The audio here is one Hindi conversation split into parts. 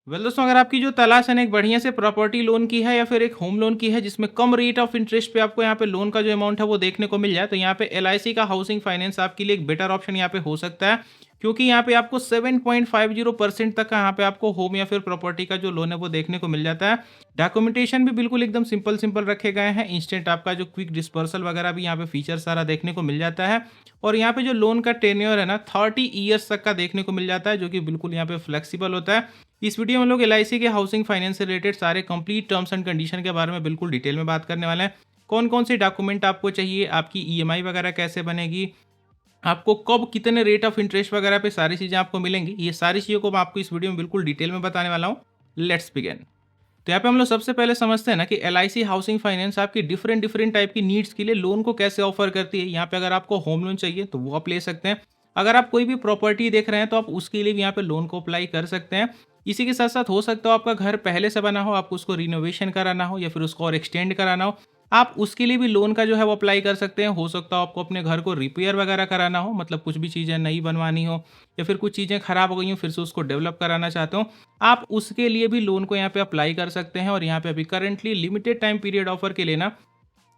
दोस्तों, अगर आपकी जो तलाश है ना एक बढ़िया से प्रॉपर्टी लोन की है या फिर एक होम लोन की है जिसमें कम रेट ऑफ इंटरेस्ट पे आपको यहाँ पे लोन का जो अमाउंट है वो देखने को मिल जाए, तो यहाँ पे एलआईसी का हाउसिंग फाइनेंस आपके लिए एक बेटर ऑप्शन यहाँ पे हो सकता है। क्योंकि यहाँ पे आपको 7.50% तक का यहाँ पे आपको होम या फिर प्रॉपर्टी का जो लोन है वो देखने को मिल जाता है। डॉक्यूमेंटेशन भी बिल्कुल एकदम सिंपल सिंपल रखे गए हैं। इंस्टेंट आपका जो क्विक डिस्पर्सल वगैरह भी यहाँ पे फीचर सारा देखने को मिल जाता है। और यहाँ पे जो लोन का टेन्योर है ना 30 ईयर्स तक का देखने को मिल जाता है, जो कि बिल्कुल यहाँ पे फ्लेक्सिबल होता है। इस वीडियो में हम लोग एलआईसी के हाउसिंग फाइनेंस से रिलेटेड सारे कंप्लीट टर्म्स एंड कंडीशन के बारे में बिल्कुल डिटेल में बात करने वाले हैं। कौन कौन से डॉक्यूमेंट आपको चाहिए, आपकी ईएमआई वगैरह कैसे बनेगी, आपको कब कितने रेट ऑफ इंटरेस्ट वगैरह पे सारी चीज़ें आपको मिलेंगी, ये सारी चीज़ों को मैं आपको इस वीडियो में बिल्कुल डिटेल में बताने वाला हूँ। Let's begin. तो यहाँ पे हम लोग सबसे पहले समझते हैं ना कि एलआईसी हाउसिंग फाइनेंस आपकी डिफरेंट डिफरेंट टाइप की नीड्स के लिए लोन को कैसे ऑफर करती है। यहाँ पे अगर आपको होम लोन चाहिए तो वो आप ले सकते हैं। अगर आप कोई भी प्रॉपर्टी देख रहे हैं तो आप उसके लिए भी यहाँ पे लोन को अप्लाई कर सकते हैं। इसी के साथ साथ हो सकता हो आपका घर पहले से बना हो, आपको उसको रिनोवेशन कराना हो या फिर उसको और एक्सटेंड कराना हो, आप उसके लिए भी लोन का जो है वो अप्लाई कर सकते हैं। हो सकता हो आपको अपने घर को रिपेयर वगैरह कराना हो, मतलब कुछ भी चीज़ें नई बनवानी हो या फिर कुछ चीज़ें खराब हो गई हो फिर से उसको डेवलप कराना चाहते हो, आप उसके लिए भी लोन को यहाँ पे अप्लाई कर सकते हैं। और यहाँ पे अभी currently limited time period offer के लिए ना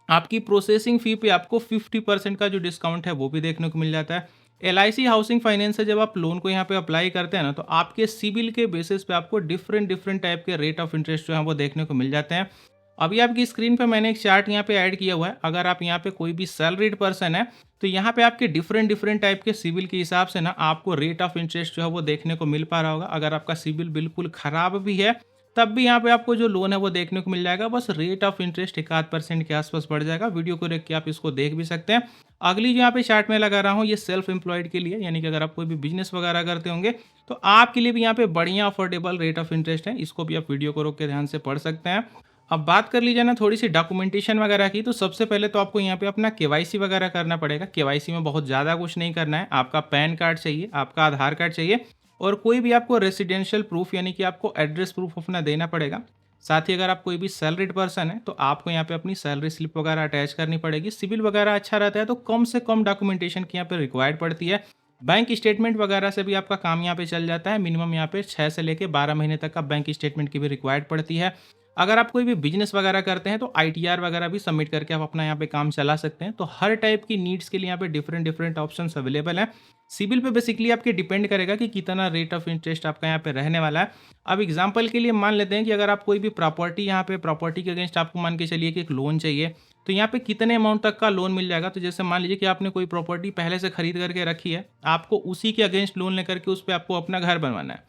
आपकी प्रोसेसिंग फी पे आपको 50% का जो डिस्काउंट है वो भी देखने को मिल जाता है। एलआईसी हाउसिंग फाइनेंस से जब आप लोन को यहाँ पे अप्लाई करते हैं ना तो आपके सिबिल के बेसिस पे आपको डिफरेंट डिफरेंट टाइप के रेट ऑफ इंटरेस्ट जो है वो देखने को मिल जाते हैं। अभी आपकी स्क्रीन पे मैंने एक चार्ट यहाँ पे ऐड किया हुआ है। अगर आप यहाँ पे कोई भी सैलरीड पर्सन है तो यहाँ पे आपके डिफरेंट डिफरेंट टाइप के सिबिल के हिसाब से ना आपको रेट ऑफ इंटरेस्ट जो है वो देखने को मिल पा रहा होगा। अगर आपका सिबिल बिल्कुल खराब भी है तब भी यहाँ पे आपको जो लोन है वो देखने को मिल जाएगा, बस रेट ऑफ इंटरेस्ट 1-8% के आसपास बढ़ जाएगा। वीडियो को देख के आप इसको देख भी सकते हैं। अगली जो यहाँ पे चार्ट में लगा रहा हूँ ये सेल्फ एम्प्लॉयड के लिए, यानी कि अगर आप कोई भी बिजनेस वगैरह करते होंगे तो आपके लिए भी यहाँ पे बढ़िया अफोर्डेबल रेट ऑफ इंटरेस्ट है। इसको भी आप वीडियो को रोक के ध्यान से पढ़ सकते हैं। अब बात कर लीजिए ना थोड़ी सी डॉक्यूमेंटेशन वगैरह की, तो सबसे पहले तो आपको यहाँ पे अपना केवाईसी वगैरह करना पड़ेगा। केवाईसी में बहुत ज़्यादा कुछ नहीं करना है। आपका पैन कार्ड चाहिए, आपका आधार कार्ड चाहिए और कोई भी आपको रेसिडेंशियल प्रूफ यानी कि आपको एड्रेस प्रूफ अपना देना पड़ेगा। साथ ही अगर आप कोई भी सैलरीड पर्सन है तो आपको यहाँ पे अपनी सैलरी स्लिप वगैरह अटैच करनी पड़ेगी। सिबिल वगैरह अच्छा रहता है तो कम से कम डॉक्यूमेंटेशन की यहाँ पे रिक्वायर्ड पड़ती है। बैंक स्टेटमेंट वगैरह से भी आपका काम यहाँ पे चल जाता है। मिनिमम यहाँ पे 6 से लेके 12 महीने तक का बैंक स्टेटमेंट की भी रिक्वायर्ड पड़ती है। अगर आप कोई भी बिजनेस वगैरह करते हैं तो आईटीआर वगैरह भी सबमिट करके आप अपना यहाँ पे काम चला सकते हैं। तो हर टाइप की नीड्स के लिए यहाँ पे डिफरेंट डिफरेंट ऑप्शंस अवेलेबल हैं। सिबिल पे बेसिकली आपके डिपेंड करेगा कि कितना रेट ऑफ इंटरेस्ट आपका यहाँ पे रहने वाला है। अब एग्जांपल के लिए मान लेते हैं कि अगर आप कोई भी प्रॉपर्टी यहाँ पे प्रॉपर्टी के अगेंस्ट आपको मान के चलिए कि एक लोन चाहिए, तो यहाँ पे कितने अमाउंट तक का लोन मिल जाएगा। तो जैसे मान लीजिए कि आपने कोई प्रॉपर्टी पहले से खरीद करके रखी है, आपको उसी के अगेंस्ट लोन लेकर के उस पर आपको अपना घर बनवाना है,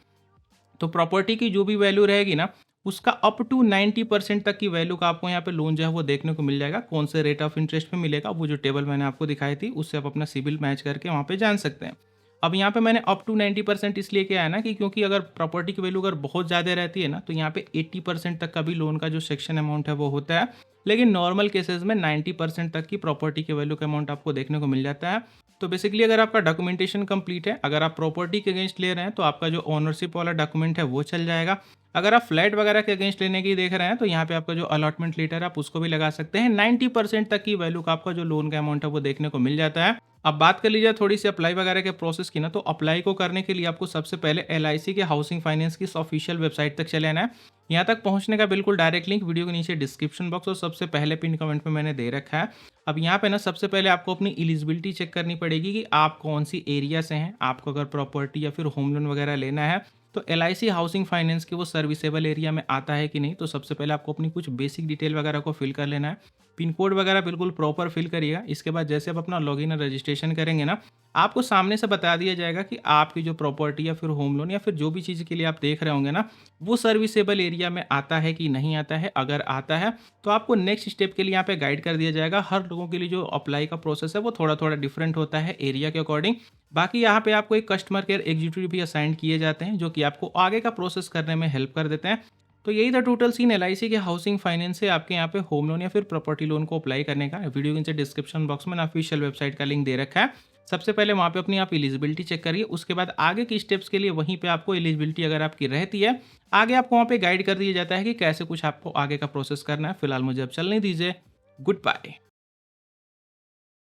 तो प्रॉपर्टी की जो भी वैल्यू रहेगी ना उसका अप टू 90% तक की वैल्यू का आपको यहाँ पे लोन जो है वो देखने को मिल जाएगा। कौन से रेट ऑफ इंटरेस्ट पे मिलेगा वो जो टेबल मैंने आपको दिखाई थी उससे आप अपना सिबिल मैच करके वहाँ पे जान सकते हैं। अब यहाँ पे मैंने अप टू 90% इसलिए किया है ना कि क्योंकि अगर प्रॉपर्टी की वैल्यू अगर बहुत ज़्यादा रहती है ना तो यहाँ पे 80% तक का भी लोन का जो सेक्शन अमाउंट है वो होता है। लेकिन नॉर्मल केसेस में 90% तक की प्रॉपर्टी के वैल्यू का अमाउंट आपको देखने को मिल जाता है। तो बेसिकली अगर आपका डॉक्यूमेंटेशन कंप्लीट है, अगर आप प्रॉपर्टी के अगेंस्ट ले रहे हैं तो आपका जो ओनरशिप वाला डॉक्यूमेंट है वो चल जाएगा। अगर आप फ्लैट वगैरह के अगेंस्ट लेने की देख रहे हैं तो यहाँ पे आपका जो अलॉटमेंट लेटर है आप उसको भी लगा सकते हैं। 90% तक की वैल्यू का आपका जो लोन का अमाउंट है वो देखने को मिल जाता है। अब बात कर लीजिए थोड़ी सी अप्लाई वगैरह के प्रोसेस की ना, तो अप्लाई को करने के लिए आपको सबसे पहले एलआईसी के हाउसिंग फाइनेंस की ऑफिशियल वेबसाइट तक चले आना है। यहाँ तक पहुँचने का बिल्कुल डायरेक्ट लिंक वीडियो के नीचे डिस्क्रिप्शन बॉक्स और सबसे पहले पिन कमेंट में मैंने दे रखा है। अब यहाँ पे ना सबसे पहले आपको अपनी एलिजिबिलिटी चेक करनी पड़ेगी कि आप कौन सी एरिया से हैं। आपको अगर प्रॉपर्टी या फिर होम लोन वगैरह लेना है तो एलआईसी हाउसिंग फाइनेंस के वो सर्विसेबल एरिया में आता है कि नहीं। तो सबसे पहले आपको अपनी कुछ बेसिक डिटेल वगैरह को फिल कर लेना है। पिन कोड वगैरह बिल्कुल प्रॉपर फिल करिएगा। इसके बाद जैसे आप अपना लॉगिन और रजिस्ट्रेशन करेंगे ना, आपको सामने से बता दिया जाएगा कि आपकी जो प्रॉपर्टी या फिर होम लोन या फिर जो भी चीज़ के लिए आप देख रहे होंगे ना वो सर्विसेबल एरिया में आता है कि नहीं आता है। अगर आता है तो आपको नेक्स्ट स्टेप के लिए यहाँ पे गाइड कर दिया जाएगा। हर लोगों के लिए जो अप्लाई का प्रोसेस है वो थोड़ा थोड़ा डिफरेंट होता है एरिया के अकॉर्डिंग। बाकी यहाँ पे आपको एक कस्टमर केयर एग्जीक्यूटिव भी असाइन किए जाते हैं जो कि आपको आगे का प्रोसेस करने में हेल्प कर देते हैं। तो यही था टोटल सीन एलआईसी के हाउसिंग फाइनेंस से आपके यहाँ पे होम लोन या फिर प्रॉपर्टी लोन को अप्लाई करने का। वीडियो के नीचे डिस्क्रिप्शन बॉक्स में ऑफिशियल वेबसाइट का लिंक दे रखा है। सबसे पहले वहाँ पे अपनी आप एलिजिबिलिटी चेक करिए, उसके बाद आगे की स्टेप्स के लिए वहीं पे आपको एलिजिबिलिटी अगर आपकी रहती है आगे आपको वहाँ पे गाइड कर दिया जाता है कि कैसे कुछ आपको आगे का प्रोसेस करना है। फिलहाल मुझे अब चलने दीजिए। Good bye.